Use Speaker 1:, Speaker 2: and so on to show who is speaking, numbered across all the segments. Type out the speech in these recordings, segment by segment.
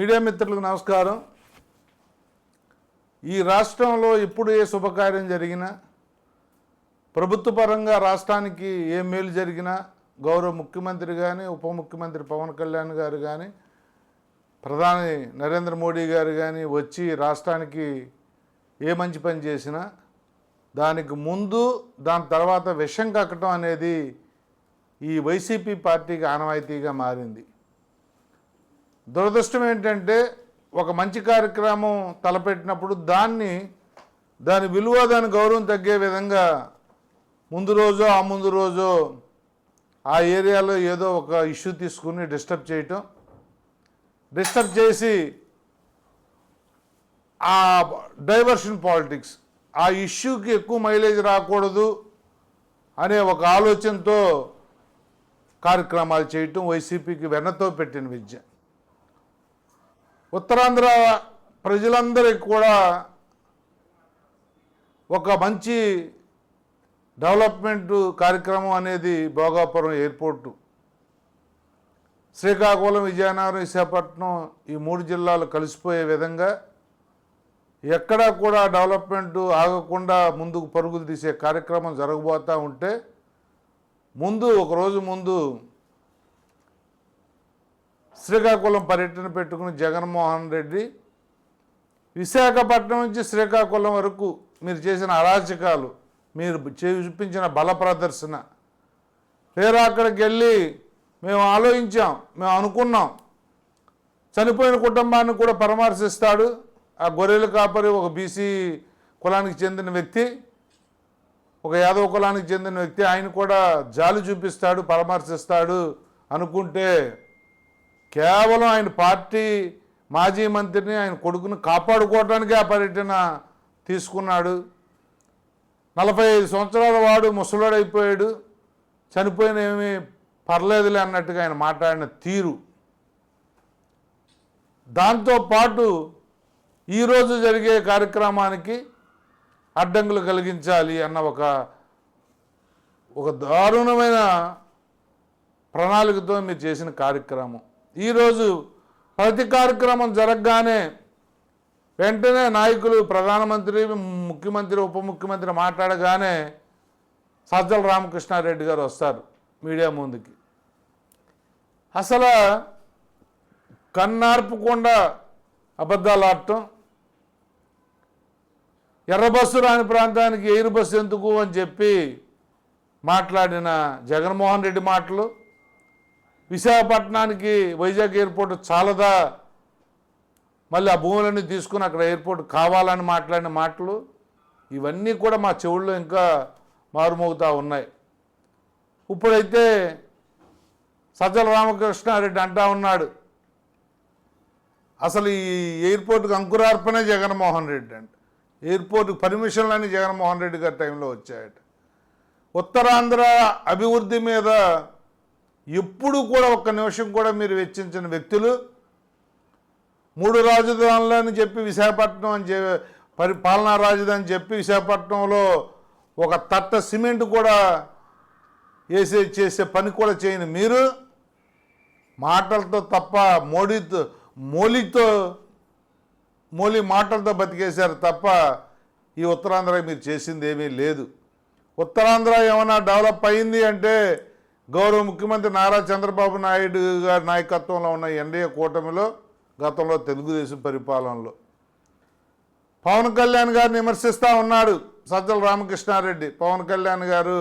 Speaker 1: Media మిత్రులకు నమస్కారం. ఈ రాష్ట్రంలో ఇప్పుడు ఏ శుభకార్యం జరిగినా, ప్రభుత్వ పరంగా రాష్ట్రానికి ఏ మేలు జరిగినా గౌరవ ముఖ్యమంత్రి కానీ, ఉప ముఖ్యమంత్రి పవన్ కళ్యాణ్ గారు కానీ, ప్రధాని నరేంద్ర మోడీ గారు కానీ వచ్చి రాష్ట్రానికి ఏ మంచి పని చేసినా దానికి ముందు దాని తర్వాత విషం కక్కటం అనేది ఈ వైసీపీ పార్టీకి ఆనవాయితీగా మారింది. దురదృష్టం ఏంటంటే ఒక మంచి కార్యక్రమం తలపెట్టినప్పుడు దాని విలువ, దాని గౌరవం తగ్గే విధంగా ముందు రోజో ఆ ఏరియాలో ఏదో ఒక ఇష్యూ తీసుకుని డిస్టర్బ్ చేసి ఆ డైవర్షన్ పాలిటిక్స్, ఆ ఇష్యూకి ఎక్కువ మైలేజ్ రాకూడదు అనే ఒక ఆలోచనతో కార్యక్రమాలు చేయటం వైసీపీకి వెన్నతో పెట్టిన విద్య. ఉత్తరాంధ్ర ప్రజలందరికీ కూడా ఒక మంచి డెవలప్మెంట్ కార్యక్రమం అనేది భోగాపురం ఎయిర్పోర్టు, శ్రీకాకుళం, విజయనగరం, విశాఖపట్నం ఈ 3 జిల్లాలు కలిసిపోయే విధంగా ఎక్కడా కూడా డెవలప్మెంట్ ఆగకుండా ముందుకు పరుగులు తీసే కార్యక్రమం జరగబోతూ ఉంటే ఒక రోజు ముందు శ్రీకాకుళం పర్యటన పెట్టుకుని జగన్మోహన్ రెడ్డి విశాఖపట్నం నుంచి శ్రీకాకుళం వరకు మీరు చేసిన అరాచకాలు, మీరు చూపించిన బల ప్రదర్శన, వేరే అక్కడికి వెళ్ళి మేము ఆలోచించాం, మేము అనుకున్నాం, చనిపోయిన కుటుంబాన్ని కూడా పరామర్శిస్తాడు ఆ గొర్రెల కాపరి, ఒక బీసీ కులానికి చెందిన వ్యక్తి, ఒక యాదవ కులానికి చెందిన వ్యక్తి, ఆయన కూడా జాలి చూపిస్తాడు, పరామర్శిస్తాడు అనుకుంటే కేవలం ఆయన పార్టీ మాజీ మంత్రిని, ఆయన కొడుకుని కాపాడుకోవడానికి ఆ పర్యటన తీసుకున్నాడు. 45 సంవత్సరాల వాడు ముసలోడైపోయాడు, చనిపోయిన ఏమీ పర్లేదులే అన్నట్టుగా ఆయన మాట్లాడిన తీరు, దాంతోపాటు ఈరోజు జరిగే కార్యక్రమానికి అడ్డంకులు కలిగించాలి అన్న ఒక దారుణమైన ప్రణాళికతో మీరు చేసిన కార్యక్రమం. ఈరోజు ప్రతి కార్యక్రమం జరగగానే వెంటనే నాయకులు, ప్రధానమంత్రి, ముఖ్యమంత్రి, ఉప ముఖ్యమంత్రి మాట్లాడగానే సజ్జల రామకృష్ణారెడ్డి గారు వస్తారు మీడియా ముందుకి. అసలు కన్నార్పకుండా అబద్ధాలు ఆడటం, ఎర్ర బస్సు రాని ప్రాంతానికి ఎయిర్ బస్సు ఎందుకు అని చెప్పి మాట్లాడిన జగన్మోహన్ రెడ్డి మాటలు, విశాఖపట్నానికి వైజాగ్ ఎయిర్పోర్ట్ చాలదా, మళ్ళీ ఆ భూములన్నీ తీసుకుని అక్కడ ఎయిర్పోర్ట్ కావాలని మాట్లాడిన మాటలు, ఇవన్నీ కూడా మా చెవుల్లో ఇంకా మారుమోగుతూ ఉన్నాయి. ఇప్పుడైతే సజ్జల రామకృష్ణారెడ్డి అంటా ఉన్నాడు, అసలు ఈ ఎయిర్పోర్ట్కి అంకురార్పణే జగన్మోహన్ రెడ్డి అంట. ఎయిర్పోర్ట్కి పర్మిషన్లన్నీ జగన్మోహన్ రెడ్డి గారి టైంలో వచ్చాయట. ఉత్తరాంధ్ర అభివృద్ధి మీద ఎప్పుడు కూడా ఒక్క నిమిషం కూడా మీరు వెచ్చించిన వ్యక్తులు, 3 రాజధానులని చెప్పి విశాఖపట్నం అని పాలనా రాజధాని చెప్పి విశాఖపట్నంలో ఒక తట్ట సిమెంట్ కూడా చేసే పని కూడా చేయని మీరు మాటలతో తప్ప మోలీ మాటలతో బతికేశారు తప్ప ఈ ఉత్తరాంధ్ర మీరు చేసింది ఏమీ లేదు. ఉత్తరాంధ్ర ఏమైనా డెవలప్ అయింది అంటే గౌరవ ముఖ్యమంత్రి నారా చంద్రబాబు నాయుడు గారి నాయకత్వంలో ఉన్న ఎన్డీఏ కూటమిలో, గతంలో తెలుగుదేశం పరిపాలనలో. పవన్ కళ్యాణ్ గారిని విమర్శిస్తూ ఉన్నాడు సజ్జల రామకృష్ణారెడ్డి. పవన్ కళ్యాణ్ గారు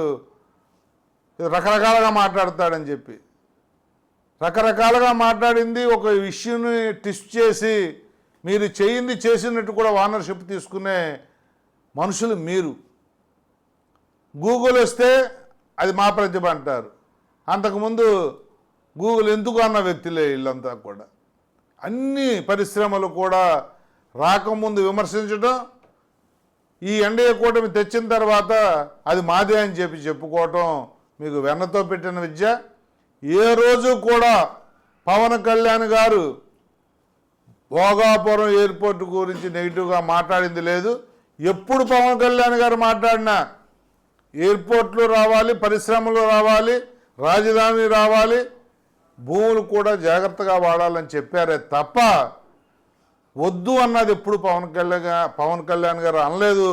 Speaker 1: రకరకాలుగా మాట్లాడతాడని చెప్పి రకరకాలుగా మాట్లాడింది, ఒక ఇష్యూని ట్విస్ట్ చేసి మీరు చేసినట్టు కూడా ఓనర్షిప్ తీసుకునే మనుషులు మీరు. గూగుల్ వస్తే అది మా ప్రతిభ అంటారు. అంతకుముందు గూగుల్ ఎందుకు అన్న వ్యక్తులే వీళ్ళంతా కూడా. అన్ని పరిశ్రమలు కూడా రాకముందు విమర్శించడం, ఈ ఎన్డీఏ కూటమి తెచ్చిన తర్వాత అది మాదే అని చెప్పుకోవటం మీకు వెన్నతో పెట్టిన విద్య. ఏ రోజు కూడా పవన్ కళ్యాణ్ గారు భోగాపురం ఎయిర్పోర్ట్ గురించి నెగిటివ్గా మాట్లాడింది లేదు. ఎప్పుడు పవన్ కళ్యాణ్ గారు మాట్లాడినా ఎయిర్పోర్ట్లు రావాలి, పరిశ్రమలు రావాలి, రాజధాని రావాలి, భూములు కూడా జాగ్రత్తగా వాడాలని చెప్పారే తప్ప వద్దు అన్నది ఎప్పుడు పవన్ కళ్యాణ్ గారు అనలేదు.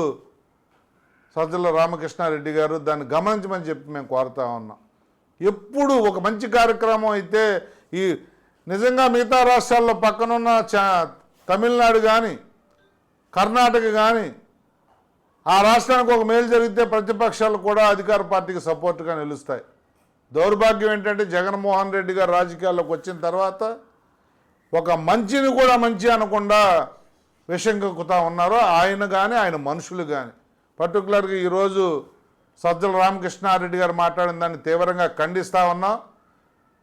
Speaker 1: సజ్జల రామకృష్ణారెడ్డి గారు దాన్ని గమనించమని చెప్పి మేము కోరుతా ఉన్నాం. ఎప్పుడు ఒక మంచి కార్యక్రమం అయితే ఈ నిజంగా మిగతా రాష్ట్రాల్లో పక్కనున్న తమిళనాడు కానీ కర్ణాటక కానీ ఆ రాష్ట్రానికి ఒక మేలు జరిగితే ప్రతిపక్షాలు కూడా అధికార పార్టీకి సపోర్ట్గా నిలుస్తాయి. దౌర్భాగ్యం ఏంటంటే జగన్మోహన్ రెడ్డి గారు రాజకీయాల్లోకి వచ్చిన తర్వాత ఒక మంచిని కూడా మంచి అనకుండా విషం కక్కుతా ఉన్నారు ఆయన కానీ ఆయన మనుషులు కానీ. పర్టికులర్గా ఈరోజు సజ్జల రామకృష్ణారెడ్డి గారు మాట్లాడిన దాన్ని తీవ్రంగా ఖండిస్తూ ఉన్నాం.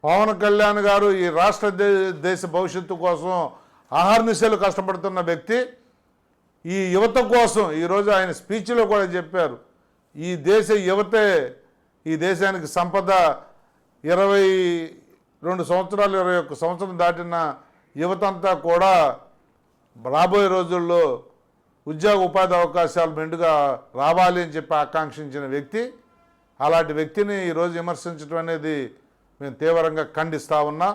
Speaker 1: పవన్ కళ్యాణ్ గారు ఈ రాష్ట్ర దేశ భవిష్యత్తు కోసం అహర్నిశలు కష్టపడుతున్న వ్యక్తి. ఈ యువత కోసం ఈరోజు ఆయన స్పీచ్లో కూడా చెప్పారు, ఈ దేశ యువతే ఈ దేశానికి సంపద. 22 సంవత్సరాలు 21 సంవత్సరం దాటిన యువతంతా కూడా రాబోయే రోజుల్లో ఉద్యోగ ఉపాధి అవకాశాలు మెండుగా రావాలి అని చెప్పి ఆకాంక్షించిన వ్యక్తి. అలాంటి వ్యక్తిని ఈరోజు విమర్శించడం అనేది మేము తీవ్రంగా ఖండిస్తూ ఉన్నాం.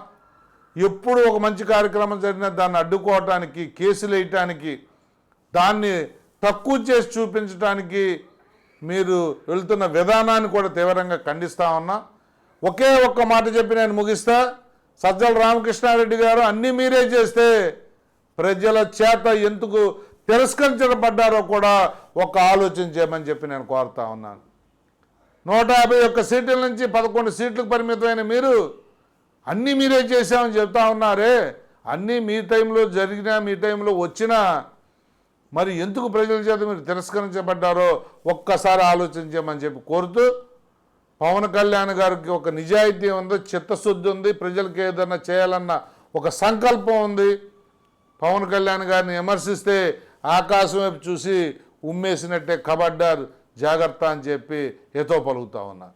Speaker 1: ఎప్పుడు ఒక మంచి కార్యక్రమం జరిగినా దాన్ని అడ్డుకోవటానికి, కేసులు వేయటానికి, దాన్ని తక్కువ చేసి చూపించడానికి మీరు వెళ్తున్న విధానాన్ని కూడా తీవ్రంగా ఖండిస్తూ ఉన్నా. ఒకే ఒక్క మాట చెప్పి నేను ముగిస్తా. సజ్జల రామకృష్ణారెడ్డి గారు అన్నీ మీరే చేస్తే ప్రజల చేత ఎందుకు తిరస్కరించబడ్డారో కూడా ఒక ఆలోచన చేయమని చెప్పి నేను కోరుతా ఉన్నాను. 151 సీట్ల నుంచి 11 సీట్లకు పరిమితమైన మీరు అన్నీ మీరే చేశామని చెప్తా ఉన్నారే, అన్నీ మీ టైంలో జరిగినా మీ టైంలో వచ్చినా మరి ఎందుకు ప్రజల చేత మీరు తిరస్కరించబడ్డారో ఒక్కసారి ఆలోచించమని చెప్పి కోరుతూ, పవన్ కళ్యాణ్ గారికి ఒక నిజాయితీ ఉంది, చిత్తశుద్ధి ఉంది, ప్రజలకు ఏదైనా చేయాలన్న ఒక సంకల్పం ఉంది. పవన్ కళ్యాణ్ గారిని విమర్శిస్తే ఆకాశం వైపు చూసి ఉమ్మేసినట్టే, ఖబర్దార్ జాగ్రత్త అని చెప్పి హితవు పలుకుతా ఉన్నారు.